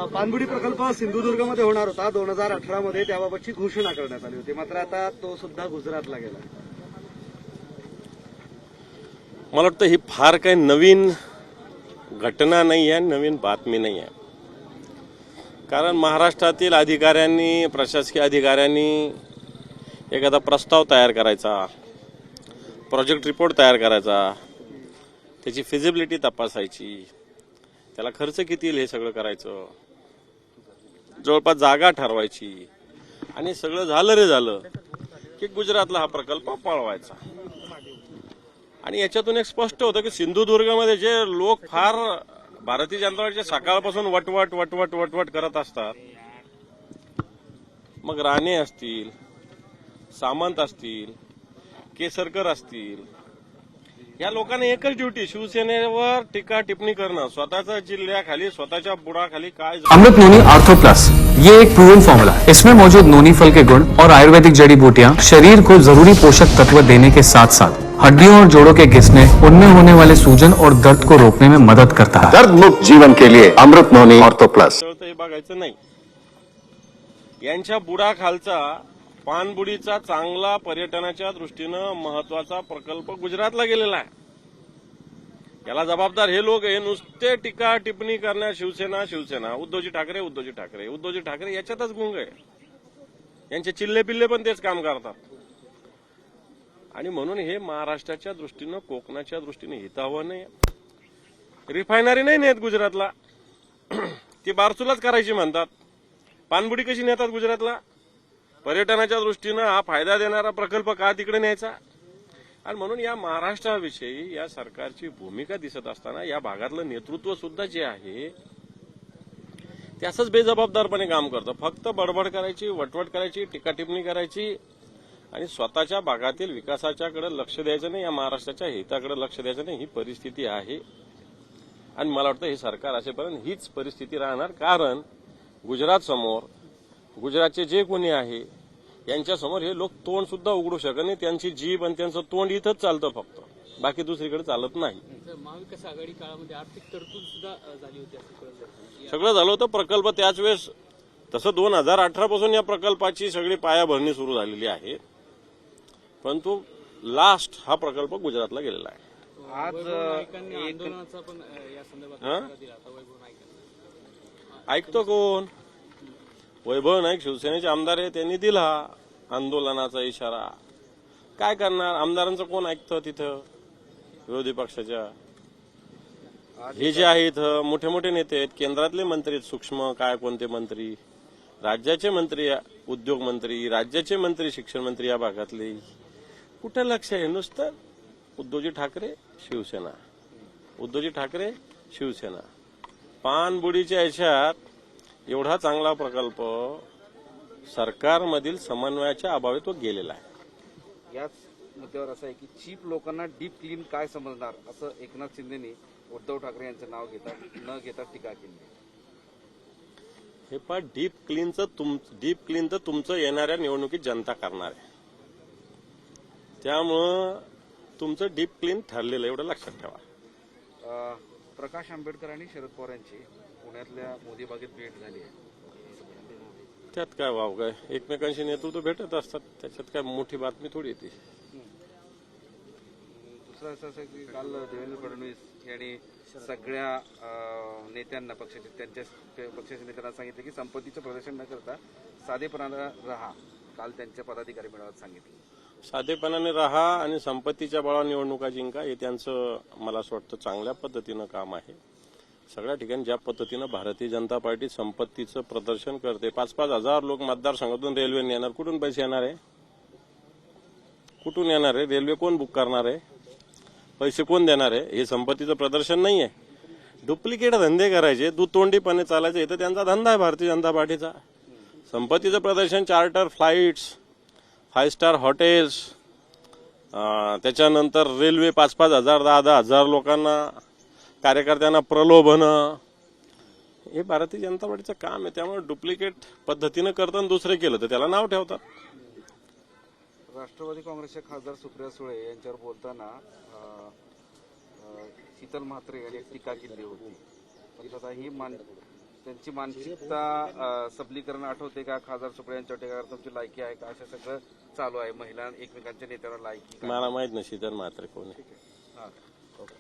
पाणबुडी प्रकल्प सिंधुदुर्गमध्ये होणार होता 2018 मध्ये, त्याबाबतची घोषणा करण्यात आली होती, मात्र आता तो सुद्धा गुजरातला गेला. मला वाटतं ही फार काही नवीन घटना नाही आहे, नवीन बातमी नाही आहे. कारण महाराष्ट्रातील अधिकाऱ्यांनी, प्रशासकीय अधिकाऱ्यांनी एखादा प्रस्ताव तयार करायचा, प्रोजेक्ट रिपोर्ट तयार करायचा, त्याची फिजिबिलिटी तपासायची, त्याला खर्च किती येईल हे सगळं करायचं, जवळपास जागा ठरवायची, आणि सगळं झालं रे झालं की गुजरातला हा प्रकल्प पळवायचा. आणि याच्यातून एक स्पष्ट होतं की सिंधुदुर्गमध्ये जे लोक फार भारतीय जनता पार्टीच्या सकाळपासून वटवट वटवट वटवट करत असतात, मग राणे असतील, सामंत असतील, केसरकर असतील, या लोकांनी एकच ड्युटी, शिवसेनेवर टीका टिप्पणी करणं, स्वतःच्या जिल्ह्याखाली, स्वतःच्या बुडाखाली काय. अमृत नोनी आर्थो प्लस, ये एक प्रूवन फॉर्मूला है. इसमें मौजूद नोनी फल के गुण और आयुर्वेदिक जड़ी बूटियां शरीर को जरूरी पोषक तत्व देने के साथ साथ हड्डियों और जोड़ों के घिसने, उनमें होने वाले सूजन और दर्द को रोकने में मदद करता है. दर्द मुक्त जीवन के लिए अमृत नोनी आर्थो प्लस. हे बघायचं नाही. यांच्या बुडाखालचा पाणबुडीचा चांगला पर्यटनाच्या दृष्टीनं महत्वाचा प्रकल्प गुजरातला गेलेला आहे. याला जबाबदार हे लोक हे नुसते टीका टिप्पणी करण्यात शिवसेना शिवसेना, उद्धवजी ठाकरे उद्धवजी ठाकरे उद्धवजी ठाकरे याच्यातच गुंग आहे. यांचे चिल्ले पिल्ले पण तेच काम करतात. आणि म्हणून हे महाराष्ट्राच्या दृष्टीनं, कोकणाच्या दृष्टीनं हितावं नाही. रिफायनरी नाही नेत गुजरातला, ती बारसूलाच करायची म्हणतात. पाणबुडी कशी नेतात गुजरातला? पर्यटनाच्या दृष्टीनं हा फायदा देणारा प्रकल्प का तिकडे न्यायचा? आणि म्हणून या महाराष्ट्राविषयी या सरकारची भूमिका दिसत असताना या भागातलं नेतृत्व सुद्धा जे आहे ते असंच बेजबाबदारपणे काम करतं. फक्त बडबड करायची, वटवट करायची, टीका टिप्पणी करायची आणि स्वतःच्या भागातील विकासाच्याकडे लक्ष द्यायचं नाही, या महाराष्ट्राच्या हिताकडे लक्ष द्यायचं नाही. ही परिस्थिती आहे. आणि मला वाटतं हे सरकार असेपर्यंत हीच परिस्थिती राहणार. कारण गुजरात समोर, गुजरातचे जे कोणी आहे यांच्यासमोर हे लोक तोंड सुद्धा उघडू शकत नाही. त्यांची जीभ आणि त्यांचं तोंड इथंच चालतं, फक्त बाकी दुसरीकडे चालत नाही. महाविकास आघाडी काळामध्ये आर्थिक तरतूद सुद्धा झाली होती, सगळं झालं होतं. प्रकल्प त्याच वेळेस, तसं 2018 पासून या प्रकल्पाची सगळी पायाभरणी सुरू झालेली आहे, परंतु लास्ट हा प्रकल्प गुजरातला गेलेला आहे. आज आंदोलनाचा पण या संदर्भात ऐकतो कोण? वैभव नाईक शिवसेनेचे आमदार आहे, त्यांनी दिला आंदोलनाचा इशारा. काय करणार? आमदारांचं कोण ऐकतं तिथं? विरोधी पक्षाच्या हे जे आहे इथं मोठे मोठे नेते आहेत, केंद्रातले मंत्री, सूक्ष्म काय कोणते मंत्री, राज्याचे मंत्री, उद्योग मंत्री, राज्याचे मंत्री, शिक्षण मंत्री, या भागातले कुठं लक्ष आहे? नुसतं उद्धवजी ठाकरे शिवसेना, उद्धवजी ठाकरे शिवसेना. पाणबुडीच्या याच्यात एवढा चांगला प्रकल्प सरकारमधील समन्वयाच्या अभावी तो गेलेला आहे. याच मुद्द्यावर असं आहे की चीप लोकांना डीप क्लीन काय समजणार, असं एकनाथ शिंदेनी उद्धव ठाकरे यांचं नाव न घेता टीका केली. हे पण डीप क्लीन तर तुमचं येणाऱ्या निवडणुकीत जनता करणार आहे. त्यामुळं तुमचं डीप क्लीन ठरलेलं, एवढं लक्षात ठेवा. प्रकाश आंबेडकर आणि शरद पवार यांची पुण्यातल्या मोदी बागेत भेट झाली आहे. त्यात काय वाव काय, एकमेकांशी नेतृत्व भेटत असतात, त्याच्यात काय मोठी बातमी थोडी येते. दुसरं असं की काल देवेंद्र फडणवीस यांनी सगळ्या नेत्यांना, त्यांच्या पक्षाच्या नेत्यांना सांगितलं की संपत्तीचं प्रदर्शन न करता साधेपणाला राहा. काल त्यांच्या पदाधिकारी मेळाव्यात सांगितलं. साधेपणाने राहा आणि संपत्तीच्या बळावर निवडणुका जिंका, हे त्यांचं मला असं वाटतं चांगल्या पद्धतीनं काम आहे. सगळ्या ठिकाणी ज्या पद्धतीनं भारतीय जनता पार्टी संपत्तीचं प्रदर्शन करते, 5-5 हजार लोक मतदारसंघातून रेल्वेने येणार, कुठून पैसे येणार आहे? कुठून येणार आहे? रेल्वे कोण बुक करणार आहे? पैसे कोण देणार आहे? हे संपत्तीचं प्रदर्शन नाहीये. डुप्लिकेट धंदे करायचे, दुतोंडीपणे चालायचे, इथं त्यांचा धंदा आहे भारतीय जनता पार्टीचा. संपत्तीचं प्रदर्शन, चार्टर फ्लाईट्स, 5 स्टार हॉटेल्स, त्याच्यानंतर रेल्वे 5-5 हजार 10-10 हजार लोकांना, कार्यकर्त्यांना प्रलोभन, हे भारतीय जनता पार्टीचं काम आहे. त्यामुळे डुप्लिकेट पद्धतीनं करताना दुसरे केलं तर त्याला नाव ठेवतात. राष्ट्रवादी काँग्रेसच्या खासदार सुप्रिया सुळे यांच्यावर बोलताना शीतल म्हात्रे यांनी टीका केली होती. ही त्यांची मानसिकता सबलीकरण आठवते का? खासदार सुप्रिया यांच्या टेकावर तुमची लायकी आहे का? असं सगळं चालू आहे. महिला एकमेकांच्या नेत्यावर लायकी का? मला माहित नशी तर मात्र कोणी हा. ओके.